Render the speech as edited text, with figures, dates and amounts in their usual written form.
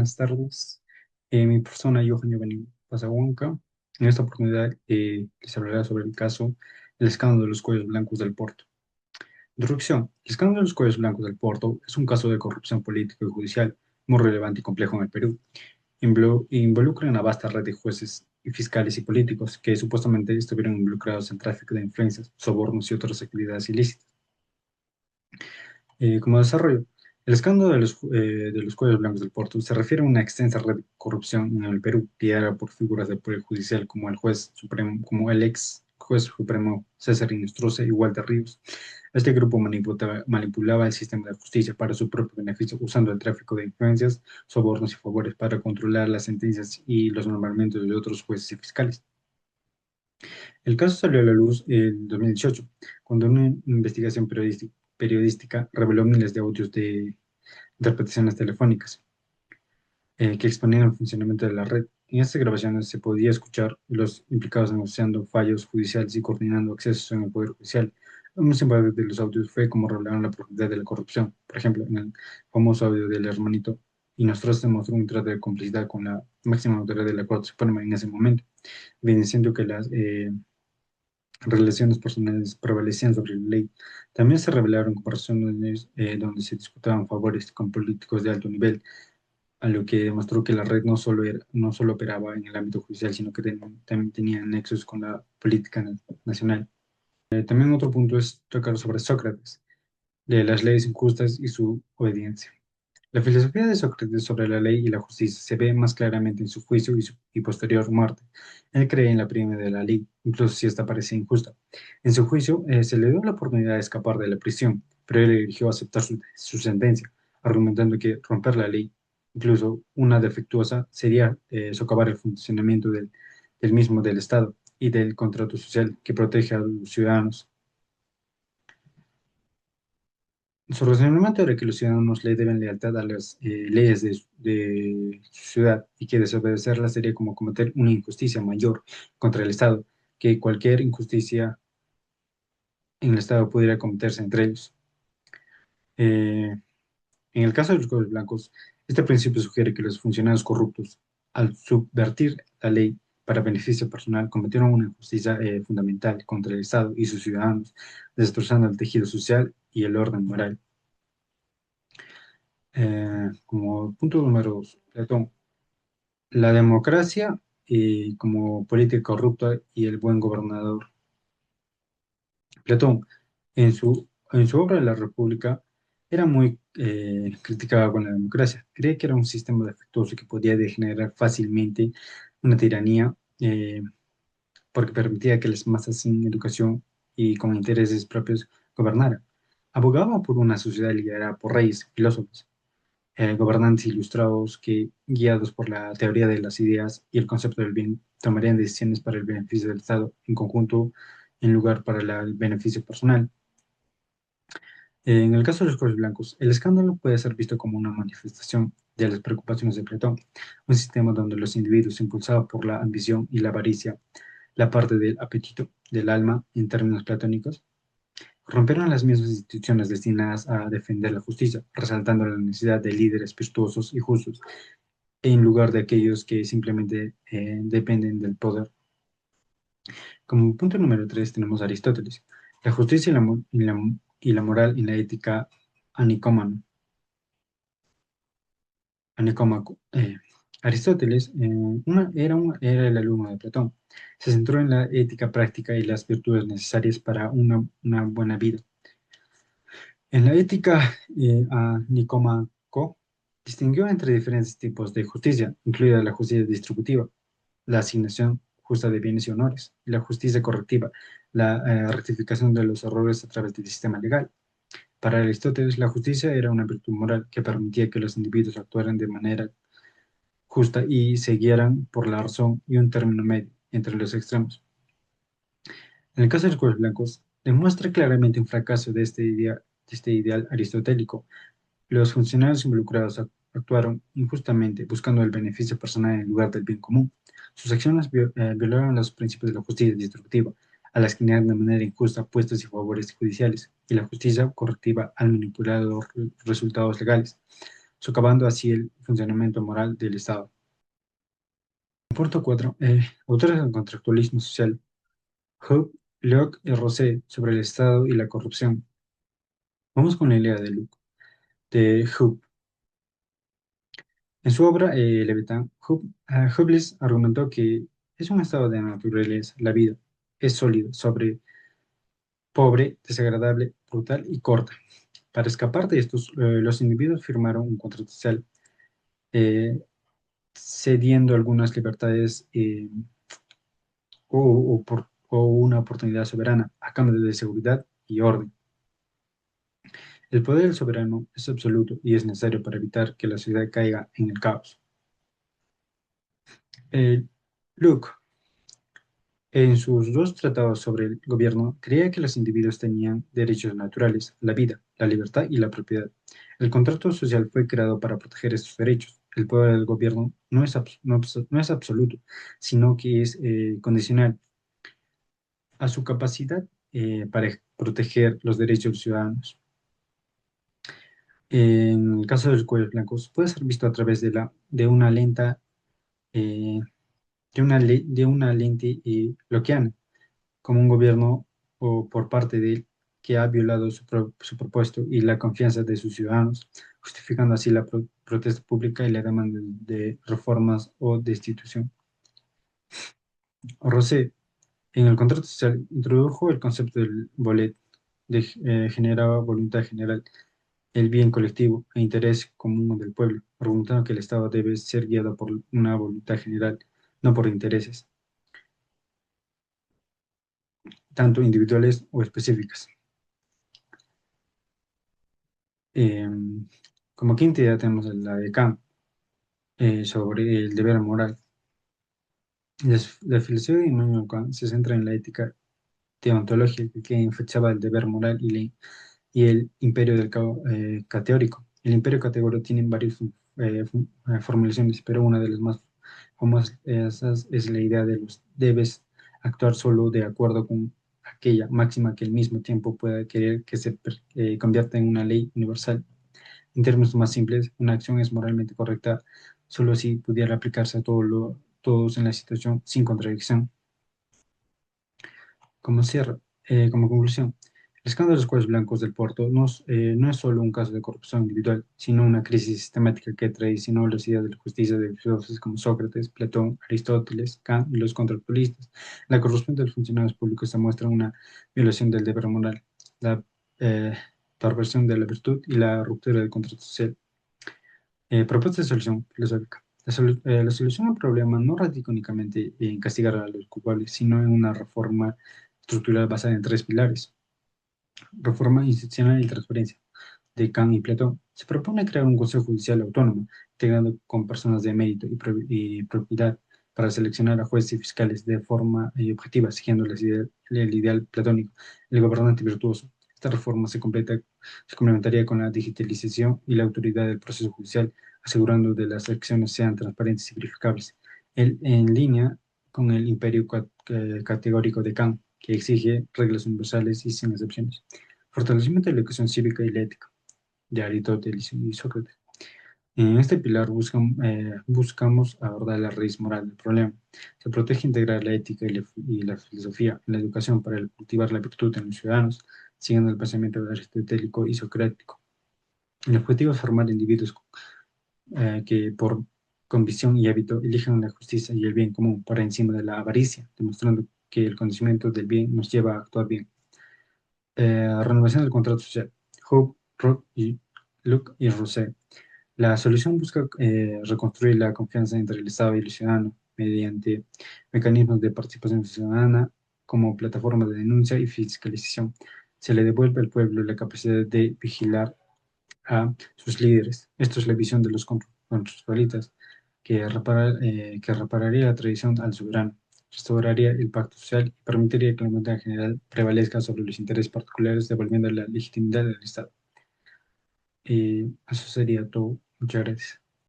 Buenas tardes. Mi persona, Johan Giovanni Pasahuanca. En esta oportunidad les hablaré sobre el caso del escándalo de los cuellos blancos del Porto. Introducción. El escándalo de los cuellos blancos del Porto es un caso de corrupción política y judicial muy relevante y complejo en el Perú. Involucra una vasta red de jueces y fiscales y políticos que supuestamente estuvieron involucrados en tráfico de influencias, sobornos y otras actividades ilícitas. Como desarrollo, el escándalo de los cuellos blancos del Porto se refiere a una extensa red de corrupción en el Perú, liderada por figuras del Poder Judicial como el juez supremo, como el ex juez supremo César Inostroza y Walter Ríos. Este grupo manipulaba el sistema de justicia para su propio beneficio, usando el tráfico de influencias, sobornos y favores para controlar las sentencias y los nombramientos de otros jueces y fiscales. El caso salió a la luz en 2018, cuando una investigación periodística reveló miles de audios de interpretaciones telefónicas que exponían el funcionamiento de la red. En estas grabaciones se podía escuchar los implicados negociando fallos judiciales y coordinando accesos en el Poder Judicial. Un símbolo de los audios fue como revelaron la profundidad de la corrupción. Por ejemplo, en el famoso audio del hermanito, y nosotros demostró un trato de complicidad con la máxima autoridad de la Corte Suprema en ese momento, evidenciando que las relaciones personales prevalecían sobre la ley. También se revelaron comparaciones donde se disputaban favores con políticos de alto nivel, a lo que demostró que la red no solo operaba en el ámbito judicial, sino que también tenía nexos con la política nacional. También otro punto es tocar sobre Sócrates, de las leyes injustas y su obediencia. La filosofía de Sócrates sobre la ley y la justicia se ve más claramente en su juicio y posterior muerte. Él cree en la prima de la ley, incluso si esta parece injusta. En su juicio, se le dio la oportunidad de escapar de la prisión, pero él eligió aceptar su sentencia, argumentando que romper la ley, incluso una defectuosa, sería socavar el funcionamiento del mismo del Estado y del contrato social que protege a los ciudadanos. Su razonamiento era que los ciudadanos le deben lealtad a las leyes de su ciudad y que desobedecerlas sería como cometer una injusticia mayor contra el Estado, que cualquier injusticia en el Estado pudiera cometerse entre ellos. Eh, en el caso de los cuellos blancos, este principio sugiere que los funcionarios corruptos, al subvertir la ley para beneficio personal, cometieron una injusticia fundamental contra el Estado y sus ciudadanos, destrozando el tejido social y el orden moral. Como punto número dos, Platón, la democracia como política corrupta y el buen gobernador. Platón, en su obra La República, era muy criticado con la democracia. Creía que era un sistema defectuoso que podía degenerar fácilmente una tiranía porque permitía que las masas sin educación y con intereses propios gobernaran. Abogaba por una sociedad liderada por reyes, filósofos gobernantes ilustrados que, guiados por la teoría de las ideas y el concepto del bien, tomarían decisiones para el beneficio del Estado en conjunto en lugar para el beneficio personal. En el caso de los cuellos blancos, el escándalo puede ser visto como una manifestación de las preocupaciones de Platón, un sistema donde los individuos, impulsados por la ambición y la avaricia, la parte del apetito del alma en términos platónicos, rompieron las mismas instituciones destinadas a defender la justicia, resaltando la necesidad de líderes virtuosos y justos en lugar de aquellos que simplemente dependen del poder. Como punto número tres tenemos a Aristóteles, la justicia y la moral en la ética anicómana. Anicómaco. Aristóteles era el alumno de Platón. Se centró en la ética práctica y las virtudes necesarias para una buena vida. En la ética a Nicómaco distinguió entre diferentes tipos de justicia, incluida la justicia distributiva, la asignación justa de bienes y honores, y la justicia correctiva, la rectificación de los errores a través del sistema legal. Para Aristóteles, la justicia era una virtud moral que permitía que los individuos actuaran de manera justa y se guiaran por la razón y un término medio entre los extremos. En el caso de los cuellos blancos, demuestra claramente un fracaso de este ideal aristotélico. Los funcionarios involucrados actuaron injustamente, buscando el beneficio personal en lugar del bien común. Sus acciones violaron los principios de la justicia distributiva, al asignar de manera injusta puestos y favores judiciales, y la justicia correctiva al manipular los resultados legales. socavando así el funcionamiento moral del Estado. Punto 4. Autores del contractualismo social. Hobbes, Locke y Rousseau sobre el Estado y la corrupción. Vamos con la idea de Locke, de Hobbes. En su obra Leviatán, Hobbes argumentó que es un estado de naturaleza, la vida, es sólido, pobre, desagradable, brutal y corta. Para escapar de estos, los individuos firmaron un contrato social, eh, cediendo algunas libertades o una oportunidad soberana a cambio de seguridad y orden. El poder del soberano es absoluto y es necesario para evitar que la sociedad caiga en el caos. Eh, Luke, en sus dos tratados sobre el gobierno, creía que los individuos tenían derechos naturales, la vida, la libertad y la propiedad. El contrato social fue creado para proteger estos derechos. El poder del gobierno no es absoluto, sino que es condicional a su capacidad para proteger los derechos de los ciudadanos. En el caso de los cuellos blancos, puede ser visto a través de una lenta, eh, de una lente lockeana, como un gobierno o por parte de él que ha violado su propósito y la confianza de sus ciudadanos, justificando así la protesta pública y la demanda de reformas o destitución. Rosé, en el contrato social, introdujo el concepto del bolet, generaba voluntad general, el bien colectivo e interés común del pueblo, argumentando que el Estado debe ser guiado por una voluntad general, no por intereses, tanto individuales o específicas. Eh, Como quinta idea tenemos la de Kant sobre el deber moral. La filosofía de Immanuel Kant se centra en la ética deontológica que enfatiza el deber moral y el imperio categórico. El imperio categórico tiene varias formulaciones, pero una de las más famosas es la idea de los debes actuar solo de acuerdo con aquella máxima que al mismo tiempo pueda querer que se convierta en una ley universal. En términos más simples, una acción es moralmente correcta solo si pudiera aplicarse a todos en la situación sin contradicción. Como cierre, como conclusión, el escándalo de los cuellos blancos del Porto no es solo un caso de corrupción individual, sino una crisis sistemática que traicionó las ideas de la justicia de filósofos como Sócrates, Platón, Aristóteles, Kant y los contractualistas. La corrupción de los funcionarios públicos demuestra una violación del deber moral, la eh, perversión de la virtud y la ruptura del contrato social. Propuesta de solución filosófica. La solución al problema no radica únicamente en castigar a los culpables, sino en una reforma estructural basada en tres pilares: reforma institucional y transparencia, de Kant y Platón. Se propone crear un consejo judicial autónomo, integrado con personas de mérito y propiedad, para seleccionar a jueces y fiscales de forma objetiva, siguiendo el ideal platónico, el gobernante virtuoso. Esta reforma se complementaría con la digitalización y la autoridad del proceso judicial, asegurando que las acciones sean transparentes y verificables, en línea con el imperio categórico de Kant, que exige reglas universales y sin excepciones. Fortalecimiento de la educación cívica y la ética, de Aristóteles y Sócrates. En este pilar buscamos abordar la raíz moral del problema. Se protege integrar la ética y la filosofía en la educación para cultivar la virtud en los ciudadanos, siguiendo el pensamiento aristotélico y socrático. El objetivo es formar individuos que por convicción y hábito elijan la justicia y el bien común por encima de la avaricia, demostrando que el conocimiento del bien nos lleva a actuar bien. Renovación del contrato social. Hope, Luke y Rousseau. La solución busca reconstruir la confianza entre el Estado y el ciudadano mediante mecanismos de participación ciudadana como plataforma de denuncia y fiscalización. Se le devuelve al pueblo la capacidad de vigilar a sus líderes. Esto es la visión de los contractualistas, que repararía la tradición al soberano, restauraría el pacto social y permitiría que la voluntad general prevalezca sobre los intereses particulares, devolviendo la legitimidad del Estado. Eso sería todo. Muchas gracias.